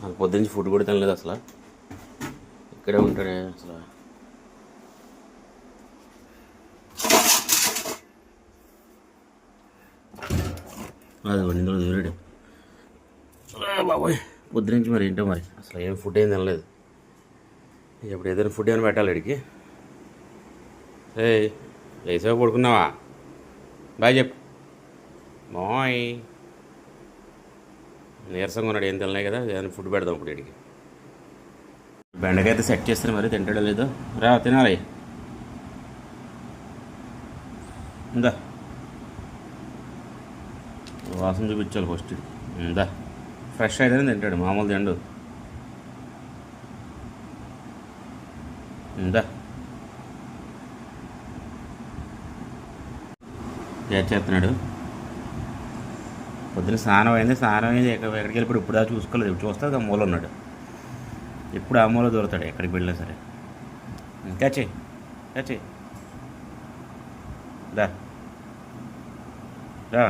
నాకు పొద్దున్నుంచి ఫుడ్ కూడా తినలేదు అసలు. ఇక్కడే ఉంటాడే అసలు. అది ఇందులో దూరాడు బాబోయ్. పొద్దునుంచి మరి ఏంటో మరి అసలు ఏం ఫుడ్ ఏం తినలేదు. ఇప్పుడు ఏదైనా ఫుడ్ ఏమైనా పెట్టాలి ఇడికి. లేసావా పడుకున్నావా? బాయ్ చెప్పు. బాయ్. నీరసంగా ఉన్నాడు, ఏం తినలే కదా. ఏదైనా ఫుడ్ పెడదాం ఇప్పుడు ఇడికి. బెండకాయ అయితే సెట్ చేస్తాను, మరి తింటాడో లేదో. రా తినాలి. ఇందా వాసన చూపించాలి ఫస్ట్. ఇందా ఫ్రెష్ అయితేనే తింటాడు, మామూలు తిండు. ఇందా చేస్తున్నాడు. పొద్దున్న స్నానం అయింది ఎక్కడికి వెళ్ళిపోయి ఇప్పుడు దాకా చూసుకోలేదు. ఇప్పుడు చూస్తే మూల ఉన్నాడు. ఎప్పుడు ఆ మూల దొరుకుతాడు ఎక్కడికి వెళ్ళినా సరే. ఇంకా చెయ్యి దా రా.